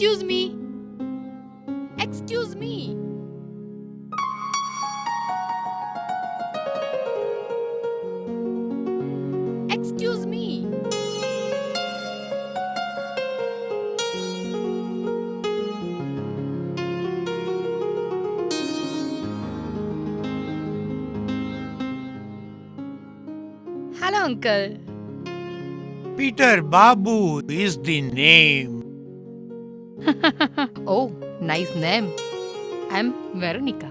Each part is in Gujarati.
Excuse me, excuse me. Excuse me. Hello uncle. Peter Babu is the name. Oh, nice name. I'm Veronica.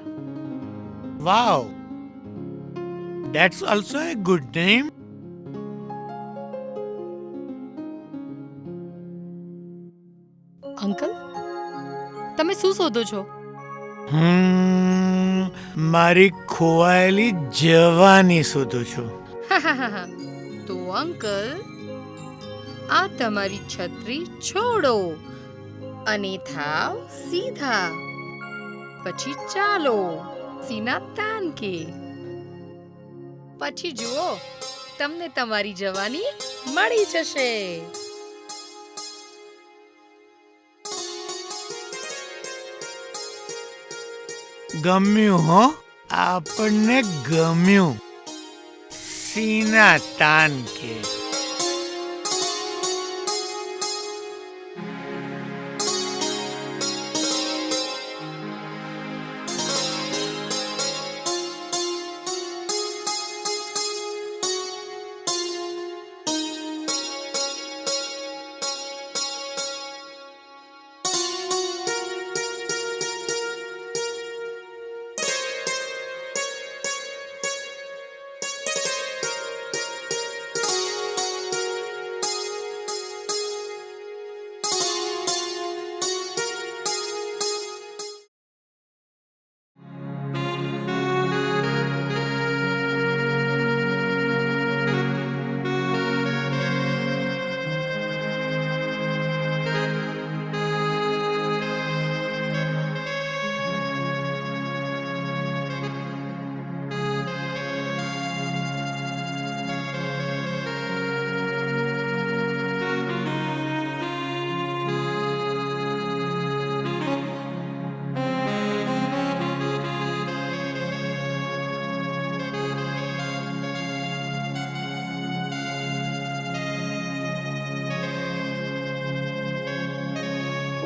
Wow. That's also a good name. Uncle, તમે શું શોધો છો? મારી ખોવાયેલી જવાની શોધું છું. તો અંકલ, આ તમારી છત્રી છોડો અને થાવ સીધા. પછી ચાલો સીના તાન કે. પછી જુઓ, તમને તમારી જવાની મળી જશે. ગમ્યું હો, આપણને ગમ્યું. સીના તાન કે.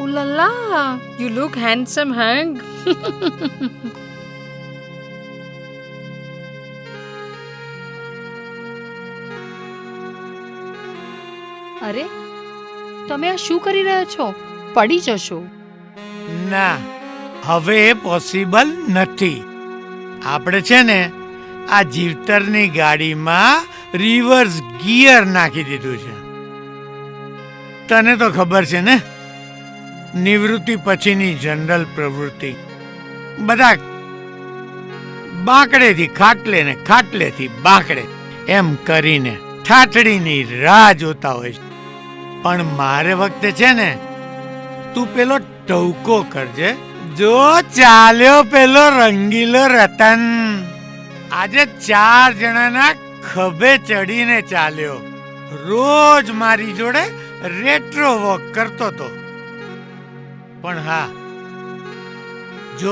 Ooh la la, you look handsome, Hank. અરે, તમે આ શું કરી રહ્યા છો? પડી જશો. ના, હવે એ પોસિબલ નથી. આપણે છે ને આ જીવતરની ગાડીમાં રિવર્સ ગિયર નાખી દીધું છે. તને તો ખબર છે ને, નિવૃત્તિ પછીની જનરલ પ્રવૃત્તિ બધા બાંકડેથી ખાટલે ને ખાટલેથી બાંકડે એમ કરીને ઠાઠડીની રાહ જોતા હોય છે. પણ મારે વખતે છે ને, તું પેલો ટવકો કરજે. જો ચાલ્યો પેલો રંગીલો રતન. આજે 4 જણાના ખભે ચડીને ચાલ્યો. રોજ મારી જોડે રેટ્રો વોક કરતો તો. પણ હા, જો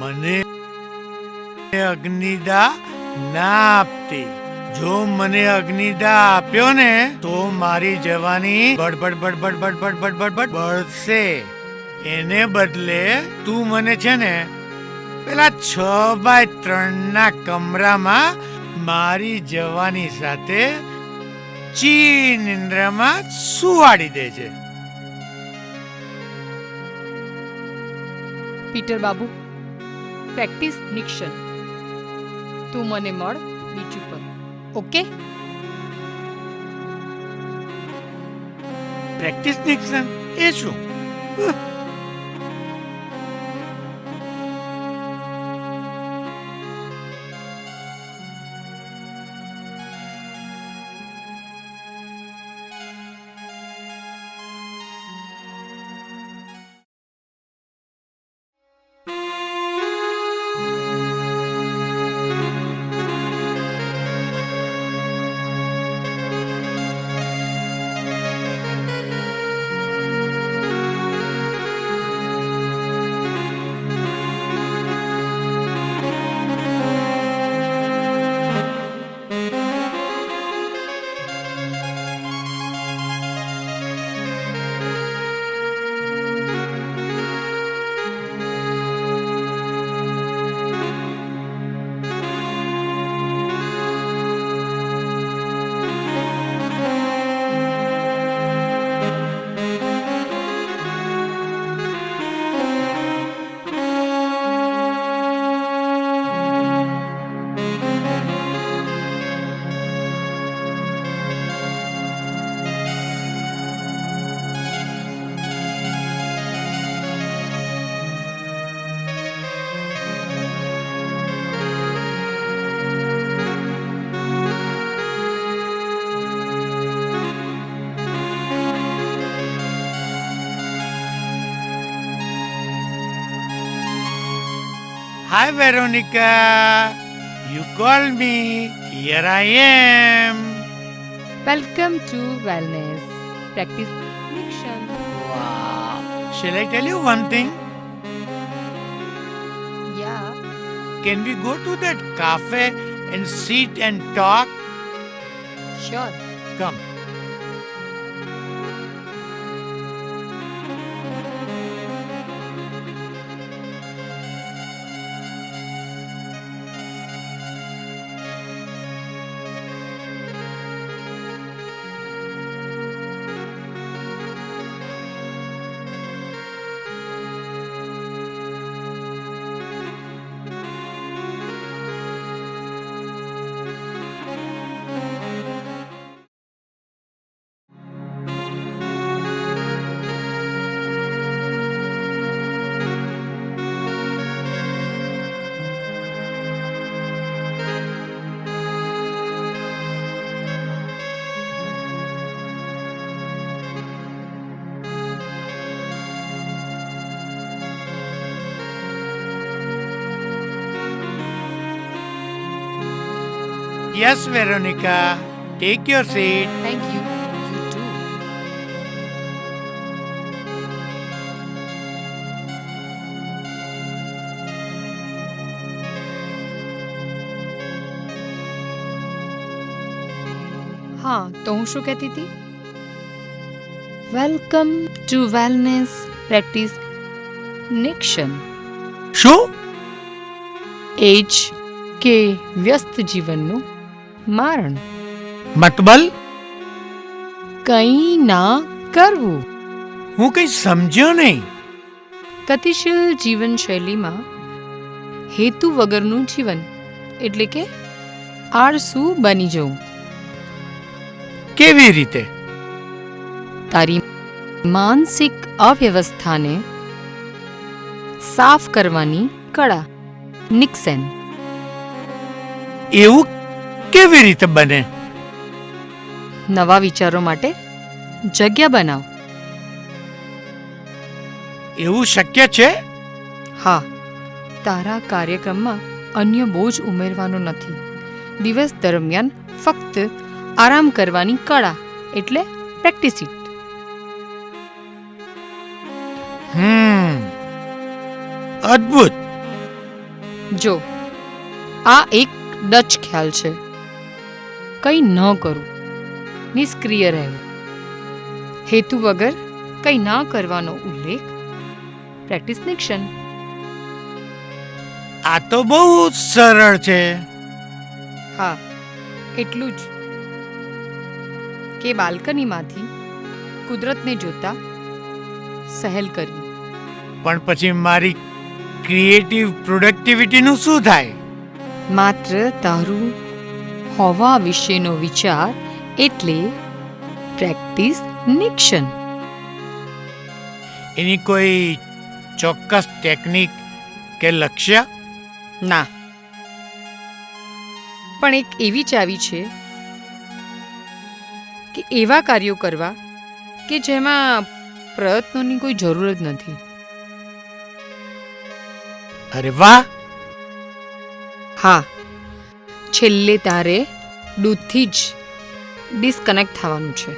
મને અગ્નિદા ના આપતી, જો મને અગ્નિદા આપ્યો ને, તો મારી જવાની બડબડ બડબડ બડબડ બડબડ બળશે. એને બદલે તું મને છે ને પેલા 6x3 ના કમરામાં મારી જવાની સાથે ચીન નિંદ્રામાં સુવાડી દે છે. પીટર બાબુ, પ્રેક્ટિસ નિક્શન. તું મને મળ બીચ ઉપર, ઓકે? પ્રેક્ટિસ નિક્સન એ શું? Hi, Veronica. You called me. Here I am. Welcome to Wellness Practice Diction. Wow. Shall I tell you one thing? Yeah, Can we go to that cafe and sit and talk? sure. Come. Yes, Veronica. Take your seat. Thank you. You too. હા તો હું શું કહેતી હતી? વેલકમ ટુ વેલનેસ પ્રેક્ટિસ નિક્શન. શું? એ જ કે વ્યસ્ત જીવનનું મારણ. મતબલ? કંઈ ના કરવું. હું કંઈ સમજ્યો નહીં. ગતિશીલ જીવનશૈલીમાં હેતુ વગરનું જીવન એટલે કે આળસુ બની જવું. કેવી રીતે? તારી માનસિક અવ્યવસ્થાને સાફ કરવાની કળા નિક્સન. એવું કેવી રીતે બને? નવા વિચારો માટે જગ્યા બનાવ. એવું શક્ય છે? હા, તારા કાર્યક્રમમાં અન્ય બોજ ઉમેરવાનો નથી. દિવસ દરમિયાન ફક્ત આરામ કરવાની કળા એટલે પ્રેક્ટિસ ઇટ. અદ્ભુત. જો, આ એક ડચ ખ્યાલ છે. કંઈ ન કરવું, નિષ્ક્રિય રહેવું, હેતુ વગર કંઈ ના કરવાનો ઉલ્લેખ પ્રેક્ટિસ નિક્શન. આ તો બહુ સરળ છે. હા, એટલું જ કે બાલ્કનીમાંથી કુદરતને જોતા સહેલ કરવી. પણ પછી મારી ક્રિએટિવ પ્રોડક્ટિવિટીનું શું થાય? માત્ર તારું હોવા વિશેનો વિચાર એટલે પ્રેક્ટિસ નિક્શન. એની કોઈ ચોક્કસ ટેકનિક કે લક્ષ્ય? ના, પણ એક એવી ચાવી છે કે એવા કાર્યો કરવા કે જેમાં પ્રયત્નોની કોઈ જરૂર જ નથી. અરે વાહ. હા, છેલ્લે તારે દૂધથી જ ડિસ્કનેક્ટ થવાનું છે.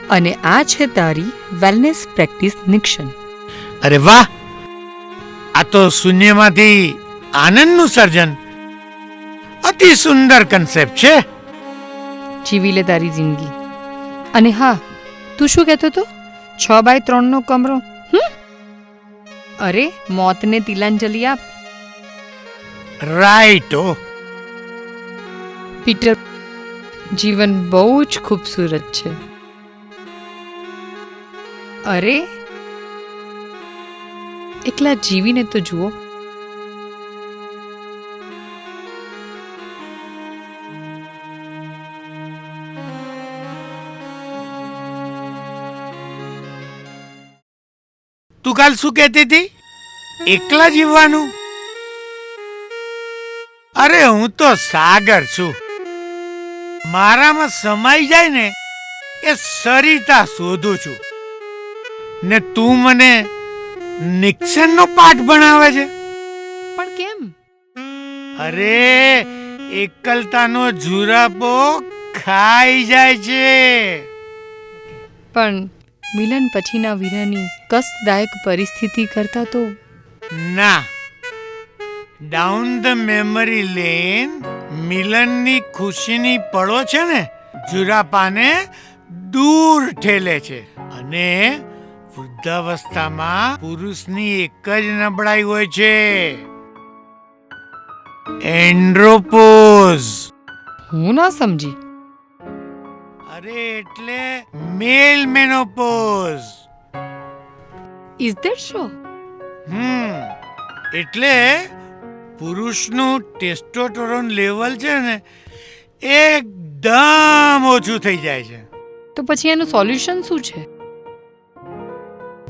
અને આ છે તારી વેલનેસ પ્રેક્ટિસ નિક્શન. અરે વાહ, આ તો શૂન્યમાંથી આનંદનું સર્જન. અતિ સુંદર કન્સેપ્ટ છે. જીવી લે તારી જિંદગી. અને હા, તું શું કહેતો હતો? 6x3 નો કમરો? અરે, મોતને તિલાંજલિ આપ. રાઈટ. ઓ પીટર, જીવન બહુ જ ખૂબસૂરત છે. અરે, એકલા જીવીને તો જુઓ. તું કાલ શું કહેતી હતી? એકલા જીવવાનું? અરે, હું તો સાગર છું. મારામાં સમાઈ જાય ને એ સરિતા શોધું છું. ને તું મને નિક્સનનો પાઠ ભણાવે છે? પણ કેમ? અરે એકલતાનો ઝુરાપો ખાઈ જાય છે. પણ મિલન પછીના વિરહની કષ્ટદાયક પરિસ્થિતિ કરતા તો ના, ડાઉન ધ મેમરી લેન મિલનની ખુશીની પળો છે ને ઝુરાપાને દૂર ઠેલે છે. અને વૃદ્ધાવસ્થામાં પુરુષની એક જ નબળાઈ હોય છે, એન્ડ્રોપોઝ. હું ના સમજી. અરે એટલે મેલ મેનોપોઝ. ઇઝ ધેટ સો? એટલે પુરુષનું ટેસ્ટોસ્ટેરોન લેવલ છે ને એકદમ ઓછું થઈ જાય છે. તો પછી એનું સોલ્યુશન શું છે?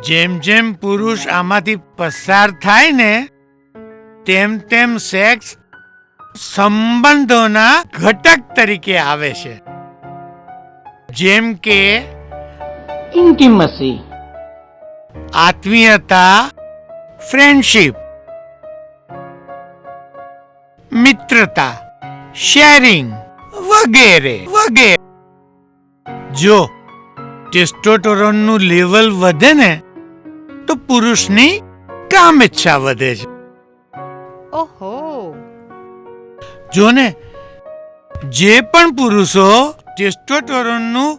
જેમ જેમ પુરુષ આમાંથી પસાર થાય ને તેમ તેમ સેક્સ સંબંધોના ઘટક તરીકે આવે છે. જેમ કે intimacy, આત્મીયતા, ફ્રેન્ડશિપ, મિત્રતા, શેરિંગ વગેરે વગેરે. જો ટેસ્ટોસ્ટેરોનનું લેવલ વધે ને તો પુરુષની કામેચ્છા વધે છે. ઓહો. જો ને જે પણ પુરુષો ટેસ્ટોસ્ટેરોનનું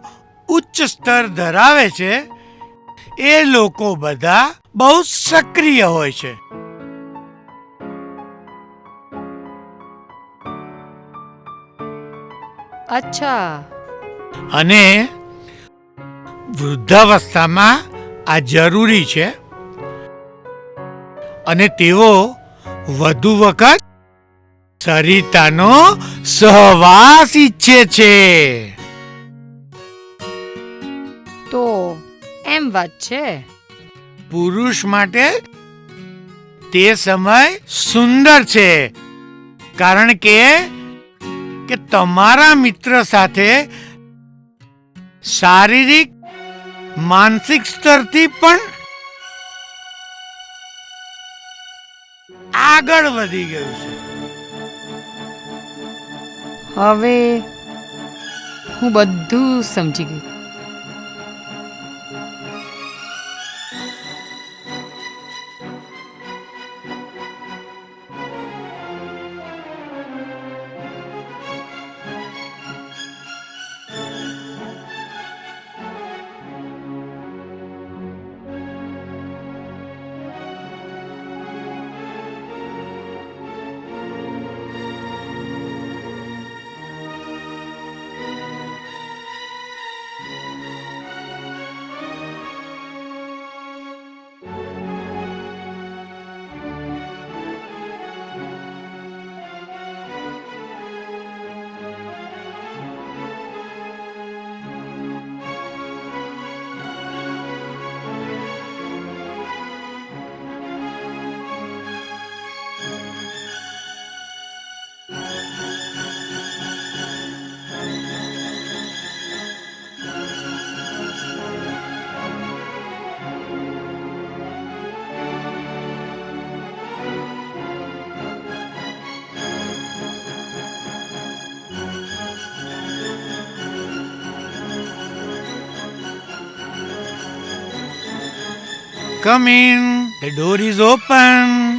ઉચ્ચ સ્તર ધરાવે છે એ લોકો બધા બહુ સક્રિય હોય છે. અચ્છા. અને વૃદ્ધાવસ્થામાં આ જરૂરી છે. અને તેઓ વધુ વખત સરિતાનો સહવાસ ઈચ્છે છે. તો એમ વાત છે. પુરુષ માટે તે સમય સુંદર છે, કારણ કે તમારા મિત્ર સાથે શારીરિક માનસિક સ્તરથી પણ આગળ વધી ગયું છે. હવે હું બધું સમજી ગઈ. Come in, the door is open.